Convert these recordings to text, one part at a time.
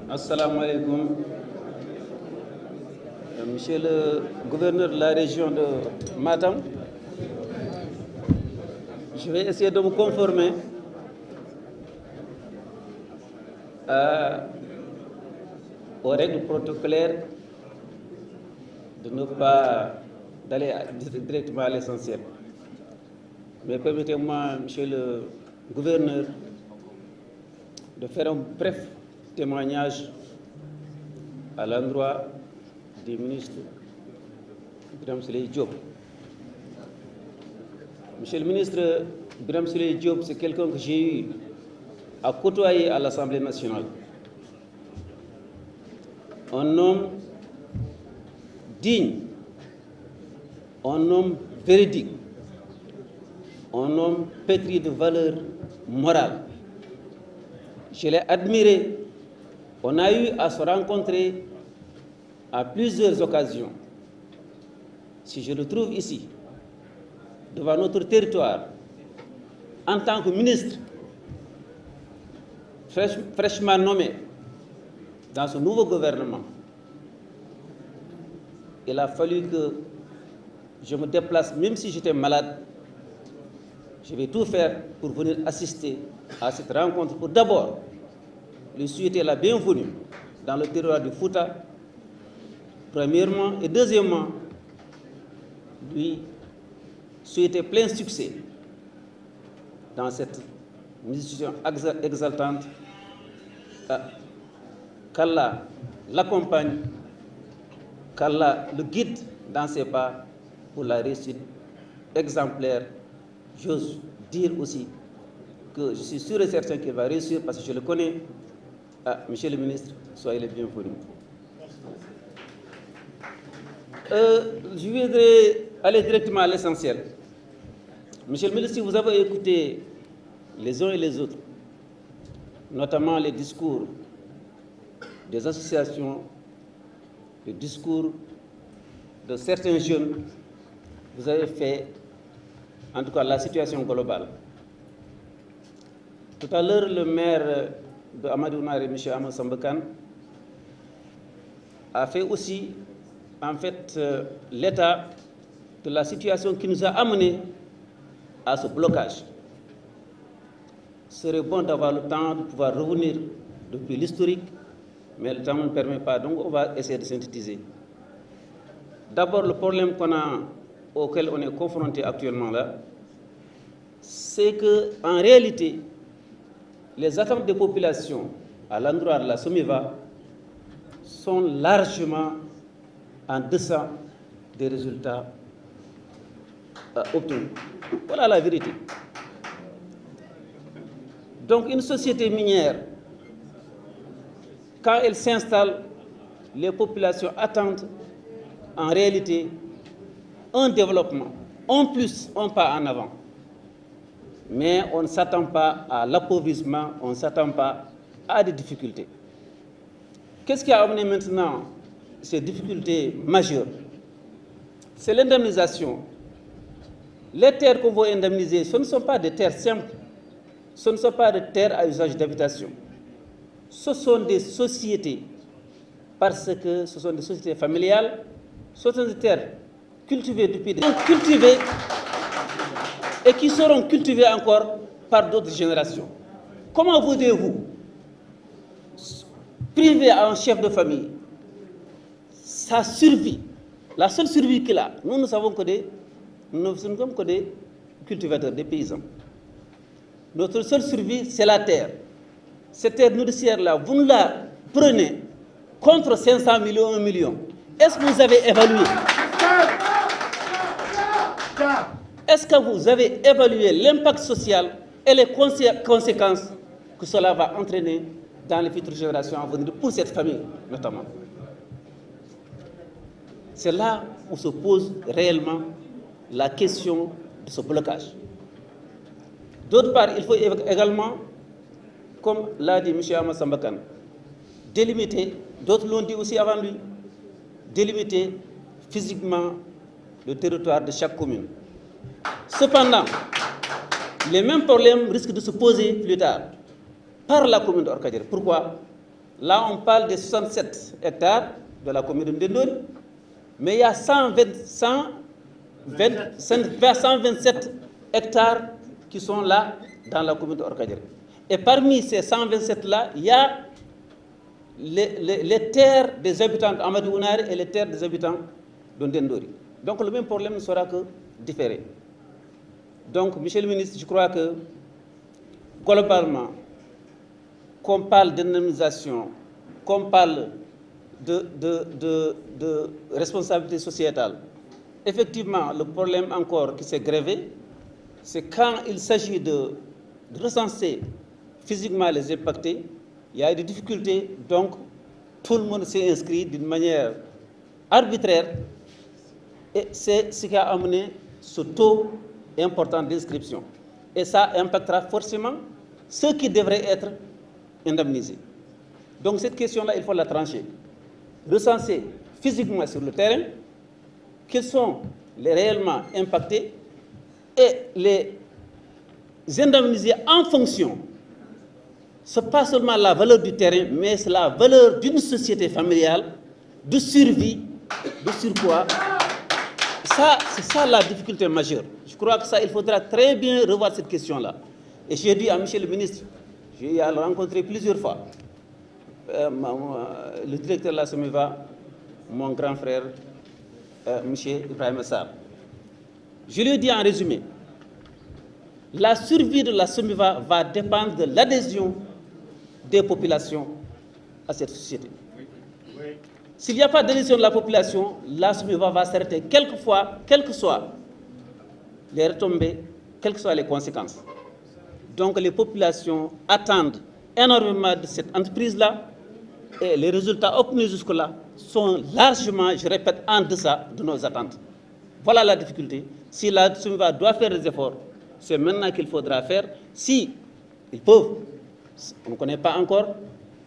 Assalamu alaikum. Monsieur le gouverneur de la région de Matam, je vais essayer de me conformer aux règles protocolaires, de ne pas d'aller directement à l'essentiel. Mais permettez-moi, monsieur le gouverneur, de faire un bref témoignage à l'endroit du ministre Birame Souleye Diop. Monsieur le ministre Birame Souleye Diop, c'est quelqu'un que j'ai eu à côtoyer à l'Assemblée nationale. Un homme digne, un homme véridique, un homme pétri de valeurs morales. Je l'ai admiré. On a eu à se rencontrer à plusieurs occasions. Si je le trouve ici, devant notre territoire, en tant que ministre fraîchement nommé dans ce nouveau gouvernement, il a fallu que je me déplace, même si j'étais malade. Je vais tout faire pour venir assister à cette rencontre, pour d'abord lui souhaiter la bienvenue dans le territoire du Fouta, premièrement, et deuxièmement, lui souhaiter plein succès dans cette mission exaltante. Qu'Allah l'accompagne, qu'Allah le guide dans ses pas pour la réussite exemplaire. J'ose dire aussi que je suis sûr et certain qu'il va réussir parce que je le connais. Monsieur le ministre, soyez le bienvenu. Je voudrais aller directement à l'essentiel. Monsieur le ministre, si vous avez écouté les uns et les autres, notamment les discours des associations, les discours de certains jeunes, vous avez fait, en tout cas, la situation globale. Tout à l'heure, le maire de Amadounar, M. Ahmed Sambakan, a fait aussi, en fait, l'état de la situation qui nous a amenés à ce blocage. Ce serait bon d'avoir le temps de pouvoir revenir depuis l'historique, mais le temps ne permet pas, donc on va essayer de synthétiser. D'abord, le problème auquel on est confronté actuellement là, c'est qu'en réalité, les attentes des populations à l'endroit de la SOMIVA sont largement en deçà des résultats obtenus. Voilà la vérité. Donc une société minière, quand elle s'installe, les populations attendent en réalité un développement, en plus, un pas en avant. Mais on ne s'attend pas à l'appauvrissement, on ne s'attend pas à des difficultés. Qu'est-ce qui a amené maintenant ces difficultés majeures? C'est l'indemnisation. Les terres qu'on veut indemniser, ce ne sont pas des terres simples, ce ne sont pas des terres à usage d'habitation. Ce sont des sociétés, parce que ce sont des sociétés familiales, ce sont des terres cultivées depuis des années, cultivées et qui seront cultivées encore par d'autres générations. Comment voudrez-vous priver à un chef de famille sa survie, la seule survie qu'il a? Nous ne sommes que des cultivateurs, des paysans. Notre seule survie, c'est la terre. Cette terre nourricière-là, vous nous la prenez contre 500 millions, 1 million. Est-ce que vous avez évalué? Est-ce que vous avez évalué l'impact social et les conséquences que cela va entraîner dans les futures générations à venir, pour cette famille notamment? C'est là où se pose réellement la question de ce blocage. D'autre part, il faut également, comme l'a dit M. Ahmed Sambakan, délimiter, d'autres l'ont dit aussi avant lui, délimiter physiquement le territoire de chaque commune. Cependant, les mêmes problèmes risquent de se poser plus tard par la commune d'Orkadiéré. Pourquoi? Là, on parle de 67 hectares de la commune de Ndendori, mais il y a 127 hectares qui sont là dans la commune de Orkadiéré. Et parmi ces 127-là, il y a les terres des habitants d'Amadou Ounari et les terres des habitants de Ndendori. Donc le même problème ne sera que différé. Donc, monsieur le ministre, je crois que globalement, qu'on parle d'indemnisation, qu'on parle de responsabilité sociétale, effectivement, le problème encore qui s'est grévé, c'est quand il s'agit de recenser physiquement les impactés, il y a des difficultés, donc tout le monde s'est inscrit d'une manière arbitraire, et c'est ce qui a amené ce taux important d'inscription. Et ça impactera forcément ceux qui devraient être indemnisés. Donc cette question-là, il faut la trancher. Recenser physiquement sur le terrain, quels sont les réellement impactés, et les indemniser en fonction. Ce n'est pas seulement la valeur du terrain, mais c'est la valeur d'une société familiale, de survie, de surpoids. C'est ça la difficulté majeure. Je crois que ça, il faudra très bien revoir cette question-là. Et j'ai dit à M. le ministre, j'ai rencontré plusieurs fois le directeur de la SOMIVA, mon grand frère, M. Ibrahim Sarr. Je lui ai dit en résumé, la survie de la SOMIVA va dépendre de l'adhésion des populations à cette société. S'il n'y a pas d'adhésion de la population, la SOMIVA va s'arrêter quelquefois, quelles que soient les retombées, quelles que soient les conséquences. Donc les populations attendent énormément de cette entreprise-là, et les résultats obtenus jusque-là sont largement, je répète, en deçà de nos attentes. Voilà la difficulté. Si la SOMIVA doit faire des efforts, c'est maintenant qu'il faudra faire. Si ils peuvent, on ne connaît pas encore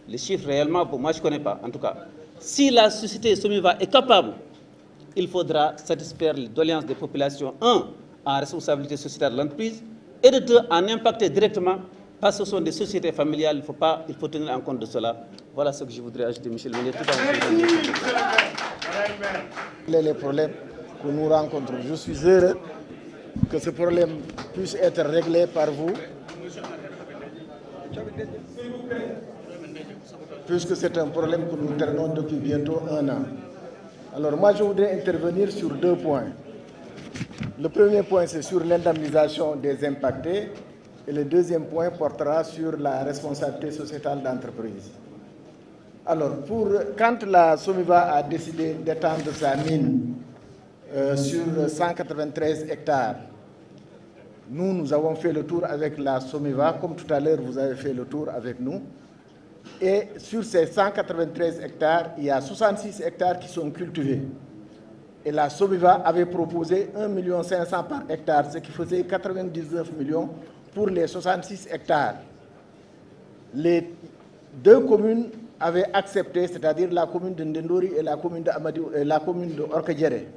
les chiffres réellement, pour moi je ne connais pas en tout cas. Si la société SOMIVA est capable, il faudra satisfaire les doléances des populations, un, en responsabilité sociétale de l'entreprise, et de deux, en impacter directement, parce que ce sont des sociétés familiales, il faut tenir en compte de cela. Voilà ce que je voudrais ajouter, monsieur le ministre. Les problèmes que nous rencontrons, je suis heureux que ce problème puisse être réglé par vous, puisque c'est un problème que nous traînons depuis bientôt 1 an. Alors moi, je voudrais intervenir sur 2 points. Le premier point, c'est sur l'indemnisation des impactés, et le deuxième point portera sur la responsabilité sociétale d'entreprise. Alors, quand la SOMIVA a décidé d'étendre sa mine sur 193 hectares, nous avons fait le tour avec la SOMIVA, comme tout à l'heure vous avez fait le tour avec nous. Et sur ces 193 hectares, il y a 66 hectares qui sont cultivés. Et la SOMIVA avait proposé 1,5 million par hectare, ce qui faisait 99 millions pour les 66 hectares. Les 2 communes avaient accepté, c'est-à-dire la commune de Ndendori et la commune de Orkadiéré.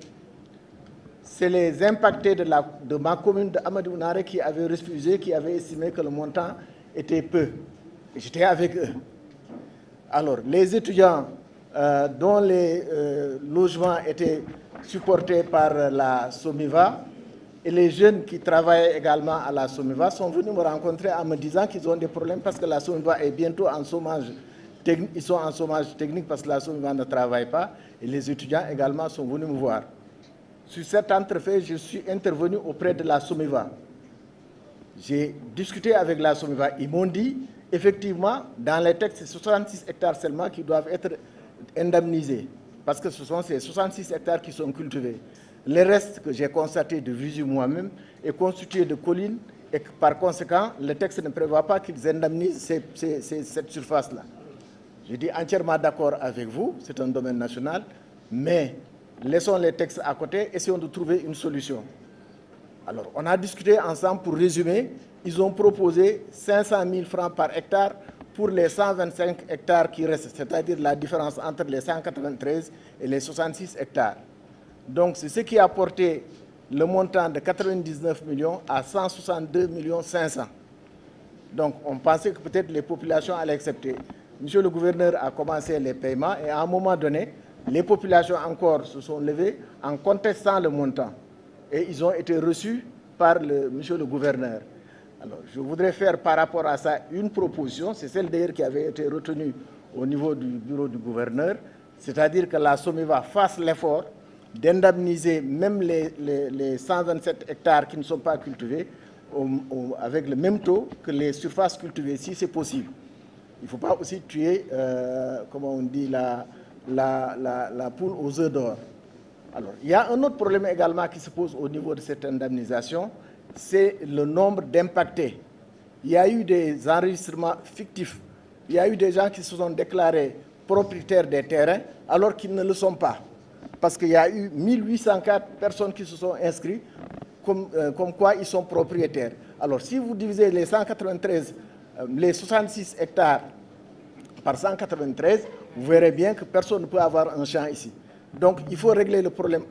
C'est les impactés de ma commune de Amadou Ounari qui avaient refusé, qui avaient estimé que le montant était peu. J'étais avec eux. Alors, les étudiants dont les logements étaient supportés par la SOMIVA et les jeunes qui travaillaient également à la SOMIVA sont venus me rencontrer en me disant qu'ils ont des problèmes parce que la SOMIVA est bientôt en chômage technique. Ils sont en chômage technique parce que la SOMIVA ne travaille pas, et les étudiants également sont venus me voir. Sur cette entreprise, je suis intervenu auprès de la SOMIVA. J'ai discuté avec la SOMIVA. Ils m'ont dit, effectivement, dans les textes, c'est 66 hectares seulement qui doivent être indemnisés, parce que ce sont ces 66 hectares qui sont cultivés. Le reste que j'ai constaté de visu moi-même est constitué de collines, et que, par conséquent, le texte ne prévoit pas qu'ils indemnisent cette surface-là. Je dis entièrement d'accord avec vous, c'est un domaine national, mais laissons les textes à côté, essayons de trouver une solution. Alors, on a discuté ensemble. Pour résumer, ils ont proposé 500 000 francs par hectare pour les 125 hectares qui restent, c'est-à-dire la différence entre les 193 et les 66 hectares. Donc, c'est ce qui a porté le montant de 99 millions à 162 500 000. Donc, on pensait que peut-être les populations allaient accepter. monsieur le gouverneur a commencé les paiements et à un moment donné, les populations encore se sont levées en contestant le montant. Et ils ont été reçus par monsieur le gouverneur. Alors, je voudrais faire par rapport à ça une proposition, c'est celle d'ailleurs qui avait été retenue au niveau du bureau du gouverneur, c'est-à-dire que la SOMIVA fasse l'effort d'indemniser même les 127 hectares qui ne sont pas cultivés avec le même taux que les surfaces cultivées, si c'est possible. Il ne faut pas aussi tuer, comment on dit, la poule aux œufs d'or. Alors, il y a un autre problème également qui se pose au niveau de cette indemnisation, c'est le nombre d'impactés. Il y a eu des enregistrements fictifs. Il y a eu des gens qui se sont déclarés propriétaires des terrains alors qu'ils ne le sont pas. Parce qu'il y a eu 1804 personnes qui se sont inscrites comme quoi ils sont propriétaires. Alors, si vous divisez les 193, les 66 hectares par 193, vous verrez bien que personne ne peut avoir un champ ici. Donc, il faut régler le problème.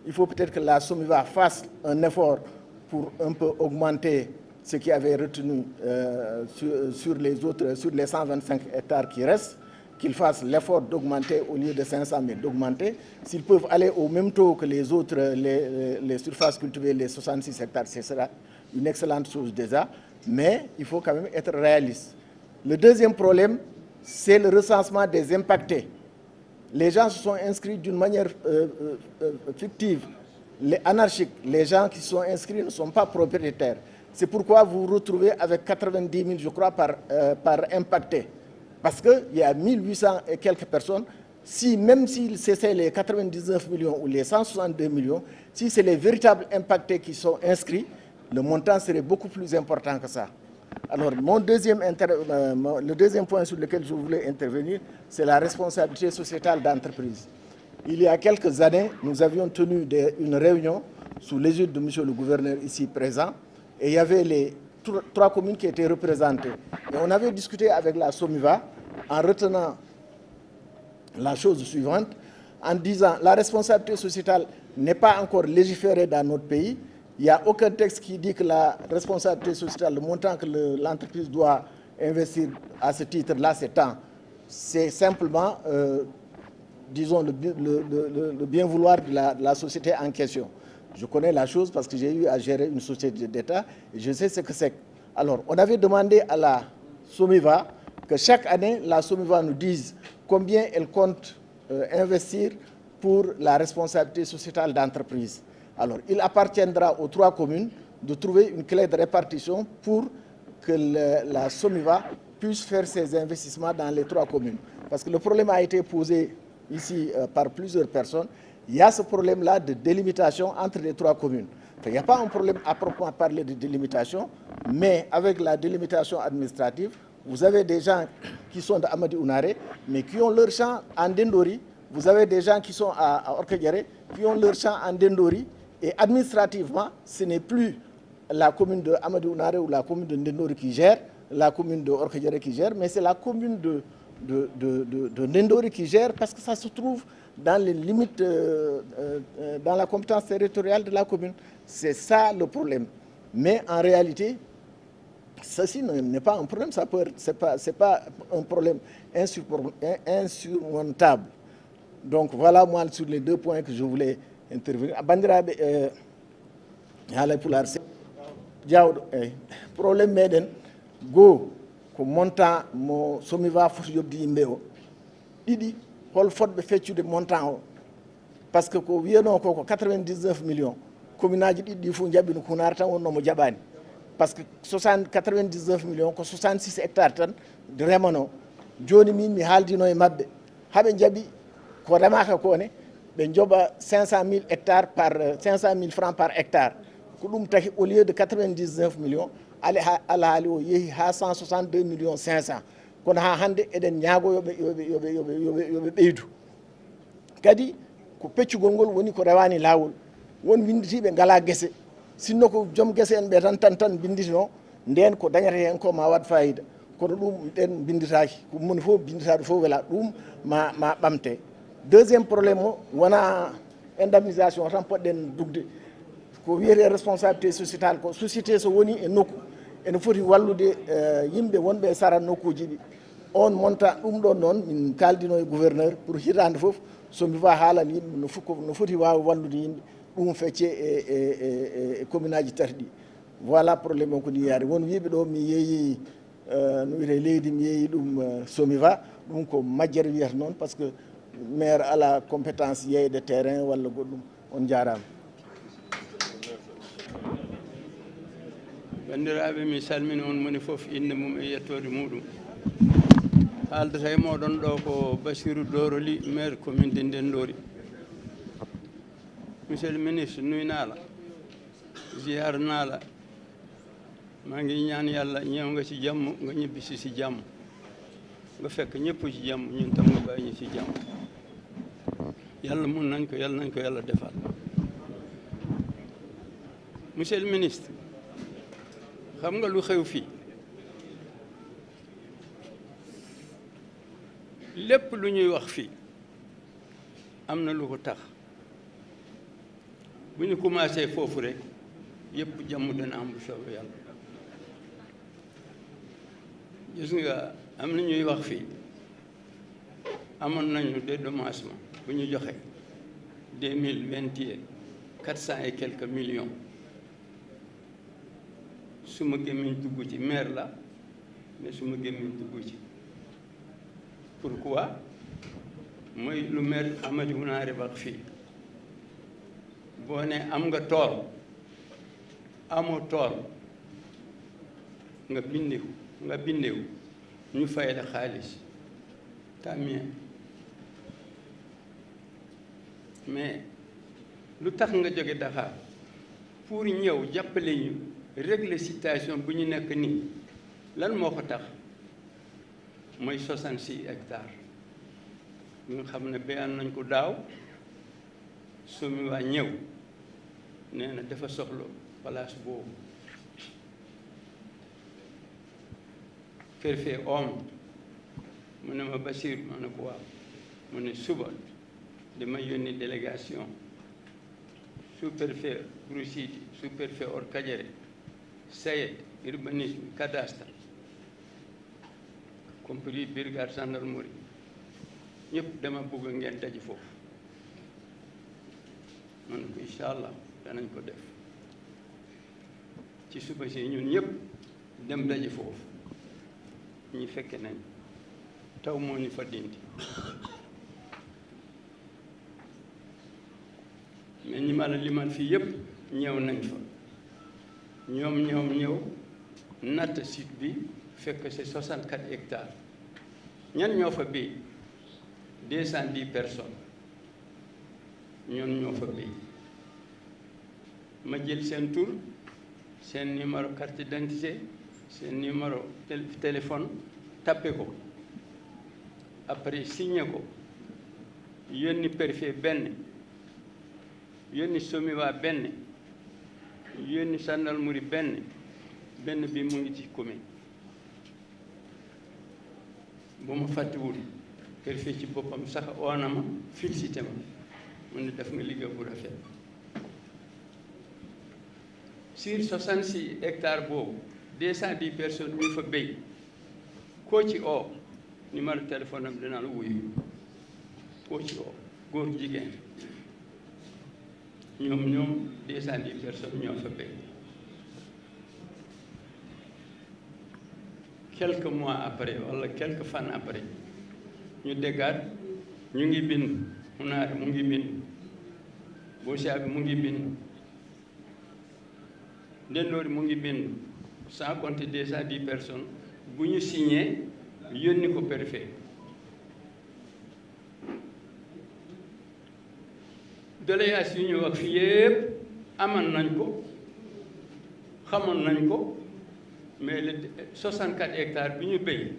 Il faut peut-être que la SOMIVA fasse un effort pour un peu augmenter ce qui avait retenu sur les 125 hectares qui restent, qu'ils fassent l'effort d'augmenter au lieu de 500 000, d'augmenter. S'ils peuvent aller au même taux que les autres, les surfaces cultivées, les 66 hectares, ce sera une excellente chose déjà, mais il faut quand même être réaliste. Le deuxième problème, c'est le recensement des impactés. Les gens se sont inscrits d'une manière fictive, anarchique. Les gens qui sont inscrits ne sont pas propriétaires. C'est pourquoi vous vous retrouvez avec 90 000, je crois, par impacté. Parce qu'il y a 1800 et quelques personnes. Même si c'est les 99 millions ou les 162 millions, si c'est les véritables impactés qui sont inscrits, le montant serait beaucoup plus important que ça. Alors, le deuxième point sur lequel je voulais intervenir, c'est la responsabilité sociétale d'entreprise. Il y a quelques années, nous avions tenu une réunion sous l'égide de monsieur le gouverneur ici présent, et il y avait les 3 communes qui étaient représentées. Et on avait discuté avec la SOMIVA en retenant la chose suivante, en disant la responsabilité sociétale n'est pas encore légiférée dans notre pays. Il n'y a aucun texte qui dit que la responsabilité sociétale, le montant que l'entreprise doit investir à ce titre-là, c'est tant. C'est simplement, disons, le bien vouloir de la société en question. Je connais la chose parce que j'ai eu à gérer une société d'État et je sais ce que c'est. Alors, on avait demandé à la SOMIVA que chaque année, la SOMIVA nous dise combien elle compte investir pour la responsabilité sociétale d'entreprise. Alors, il appartiendra aux 3 communes de trouver une clé de répartition pour que la SOMIVA puisse faire ses investissements dans les 3 communes. Parce que le problème a été posé ici par plusieurs personnes. Il y a ce problème-là de délimitation entre les 3 communes. Enfin, il n'y a pas un problème à proprement parler de délimitation, mais avec la délimitation administrative, vous avez des gens qui sont de Amadi Ounaré, mais qui ont leur champ en Dendori. Vous avez des gens qui sont à Orkadiéré, qui ont leur champ en Dendori. Et administrativement, ce n'est plus la commune de Amadi Ounaré ou la commune de Ndendori qui gère, la commune de Orkadiéré qui gère, mais c'est la commune de Ndendori qui gère parce que ça se trouve dans les limites, dans la compétence territoriale de la commune. C'est ça le problème. Mais en réalité, ceci n'est pas un problème, ce n'est pas un problème insurmontable. Donc voilà moi sur les 2 points que je voulais intervenir. Bandiraɓe haala pular jawɗo probléme meɗen goo ko montant mo SOMIVA foti yobde yimɓe o ɗiɗi hol fotɓe feccude montant o par ce que ko wiyano ko 99 millions commune aji ɗiɗi ɗi fof jaɓino Hunar tan wonnomo jaɓani par ce que 99 millions ko 66 hectares tan de remano joni min mi haaldino e mabɓe haɓe jaɓi ko remaka kone ɓe joɓa 500 000 hectares par 500 000 francs par hectare ko ɗum taki au lieu de 99 millions alhaali o yeehi ha 162 millions 500 kono ha hande eɗen ñaago yoɓe ɓeydu kadi ko peccugol ngol woni ko rewani lawol won winditiɓe ngala guese sinno ko joom guese en ɓe tan binditino nden ko dañata hen ko ma wat fayida kono ɗum ɗen binditaki ko moni fof binditaɗo fof wela ɗum ma ɓamte. Deuxième problème o wona indemnisation tan poɗɗen dugde ko wiyete responsabilité sociétale ko société so woni e nokku ene foti wallude yimɓe wonɓe e sara nokkuji ɗi on monta ɗum ɗon noon min kaldino e gouverneur pour hitande fof somi wa haalani yimɓe no foti wawa wallude yimɓe ɗum fecce e commune aji tati ɗi voilà probléme o ko ni yaari won wiɓe ɗo mi yeeyi no wiyete leydi mi yeeyi ɗum SOMIVA ɗum ko majjere wiyata noon par ce que maire ala compétence yeyde terrain walla goɗɗum on jarama. bandiraɓe mi salmini on moni foof inde mum e yettode muɗum haaldata e moɗon ɗo ko Bassirou Doroli maire commune de Ndendori. Monsieur le ministre nuy naala ziar naala maa ngi ñaan yàlla ñëw nga ci jàmm nga ñibbi si jàmm nga fekk ñëpp ci jàmm ñun tam nga bàyyi ñu ci jàmm yàlla mun nañ ko yàlla defal. Monsieur le ministre xam nga lu xew fii lépp lu ñuy wax fii am na lu ko tax bu ñu commencé foofu rek yëpp jàmm dana am bu soobee yàlla. gis nga am na ñuy wax fii amoon nañu dédommagement bu ñu joxe 2021 400 et quelques millions su ma gémmiñ dugg ci maire la mais su ma gémmiñ dugg ci pourquoi mooy lu maire Amady Wunaare wax fii boo ne am nga tool amoo tool nga bindewu ñu fay la xaalis tamit mais lu tax nga jóge Dakar pour ñëw jàppale ñu régler situation bu ñu nekk nii lan moo ko tax mooy 66 hectares ñu xam ne béyaan nañ ko daaw SOMIVA ñëw nee na dafa soxla place boobu préfet mu ne ma Bassir ma ne ko waaw mu ne suba dama yónni délégation sous-préfet Broussidi sous-préfet Orkadiéré SAED urbanisme cadastre compris brigade gendarmerie ñëpp dama bëgg ngeen daje foofu ma ne ko incha allah danañ ko def ci suba si ñun ñëpp dem daje foofu ñi fekke nañ taw moo ñu fa dindi mais ñi ma la limal fii yëpp ñëw nañ fa ñoom ñëw natt site bi fekk c'est 64 hectares ñan ñoo fa béy 210 personnes ñoon ñoo fa béy ma jël seen tur seen numéro carte d'identité seen numéro téléphone tapé ko après signé ko yónni préfet benn yónni SOMIVA benn yónni gendarmerie benn bi mu ngi ci commune bu ma fàttewul préfet ci boppam sax oona ma félicité ma mu ne def nga liggéey bu rafet sur 66 hectares boobu 210 personnes ñu fa béy koo ci oo numéro téléphone am dina la wuyu koo ci oo góor jigéen ñoom 210 personnes ñoo fa béy quelques mois après wala quelques fan après ñu déggaat ñu ngi bind Wunaare mu ngi bind Bosia bi mu ngi bind Ndendori mu ngi bind sans compter 210 personnes bu ñu signé yónni ko préfet doléances yu ñu wax fi yëpp amoon nañ ko xamoon nañ ko mais le 64 hectares bi ñu béy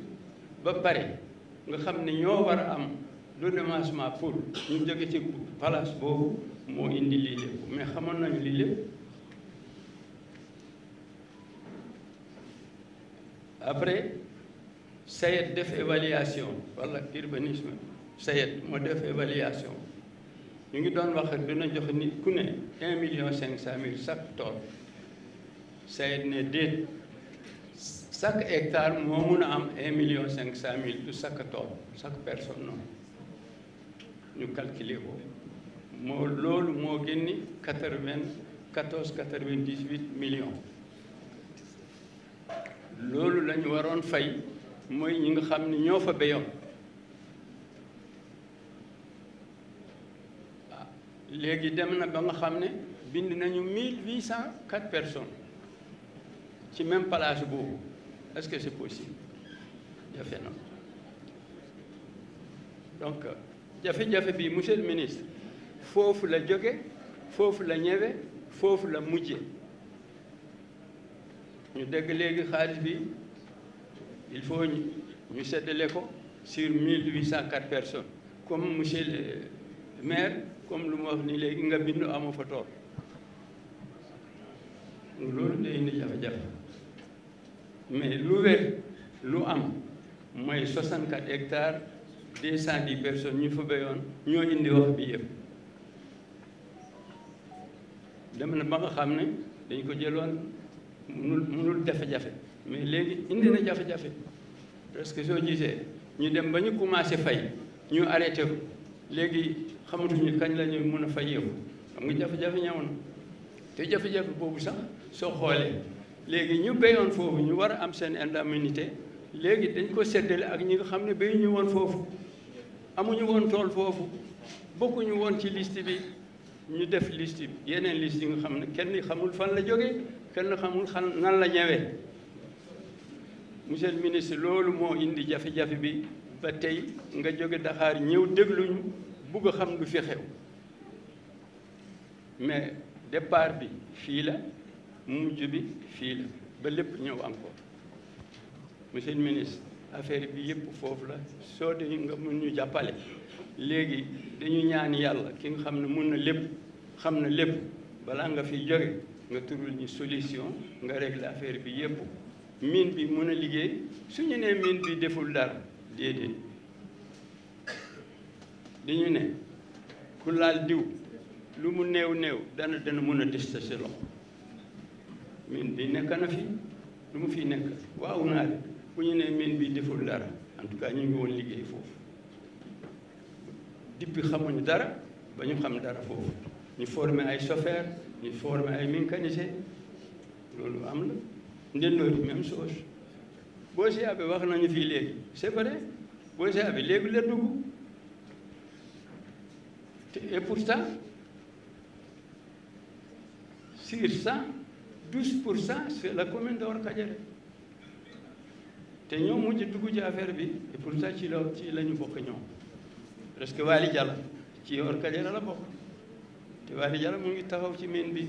ba pare nga xam ne ñoo war a am redemancement pour ñu jóge ci place boobu moo indi lii lépp mais xamoon nañu lii lépp après SAED def évaluation wala urbanisme SAED moo def évaluation ñu ngi doon wax dina jox nit ku ne 1,5 million chaque tool SAED ne déet chaque hectare moo mun a am 1,5 million du chaque tool chaque personne noonu ñu calculer ko moo loolu moo génni 98 millions loolu la ñu waroon fay mooy ñi nga xam ne ñoo fa béyoon léegi dem na ba nga xam ne bind nañu 1804 personnes ci même place boobu est-ce que c'est possible jafe na donc jafe-jafe bi monsieur le ministre foofu la jóge foofu la ñëwe foofu la mujje ñu dégg léegi xaalis bi il faut ñu seddale ko sur 1804 personnes comme monsieur le maire comme lu mu wax ni léegi nga bindu amoo fa tool loolu day indi jafe-jafe mais lu wér lu am mooy 64 hectares 210 personnes ñu fa béyoon ñoo indi wax bi yëpp dem na ba nga xam ne dañ ko jëloon mënul jafe-jafe mais léegi indi na jafe-jafe parce que soo gisee ñu dem ba ñu commencé fay ñu arrêté ko léegi xamatuñu kañ la ñu mën a fayeeku xam nga jafe-jafe ñëw na te jafe-jafe boobu sax soo xoolee léegi ñu béyoon foofu ñu war a am seen indemnité léegi dañ ko séddale ak ñi nga xam ne béyu ñu woon foofu amuñu woon tool foofu bokkuñu woon ci liste bi ñu def liste bi yeneen liste yi nga xam ne kenn xamul fan la jógee kenn xamul nan la ñëwee monsieur le ministre loolu moo indi jafe-jafe bi ba tey nga jóge Dakar ñëw dégluñu bugg a xam lu fi xew mais départ bi fii la mujj bi fii la ba lépp ñëw encore monsieur le ministre affaire bi yëpp foofu la soo de nga mun ñu jàppale léegi dañu ñaan yàlla ki nga xam ne mun na lépp xam na lépp balaa nga fi jóge nga turul ñu solution nga régler affaire bi yëpp mine bi mun a liggéey suñu nee mine bi deful dara déedéet dañu ne ku laal diw lu mu néew néew dana mun a des sa loxo mine bi nekk na fi lu mu fi nekk waaw naa de bu ñu nee mine bi deful dara en tout cas ñu ngi woon liggéey foofu depuis xamuñu dara ba ñu xam dara foofu ñu former ay chauffeur ñu former ay mécanicien loolu am na Ndendoori même chose Bosia bi wax nañu fii léegi c'est vrai Bosia bi léegi la dugg et pourtant sur 112% c'est la commune de Orkadiéré te ñoo mujj dugg ci affaire bi et pourtant ci la ñu bokk ñoom parce que Waly Diallo ci Orkadiéré la bokk te Waly Diallo mu ngi taxaw ci mine bi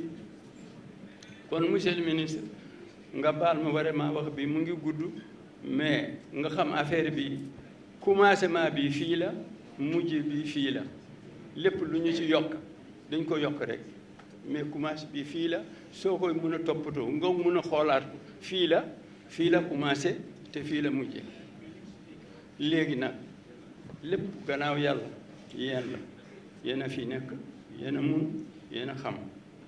kon monsieur le ministre nga baal ma vraiment wax bi mu ngi gudd mais nga xam affaire bi commencement bi fii la mujj bi fii la lépp lu ñu ci yokk dañ ko yokk rek mais commencé bi fii la soo koy mën a toppatoo nga mën a xoolaat fii la commencé te fii la mujje léegi nag lépp gannaaw yàlla yéen a fi nekk yéen a mun yéen a xam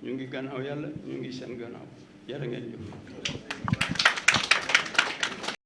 ñu ngi gannaaw yàlla ñu ngi seen gannaaw jërë ngeen jëf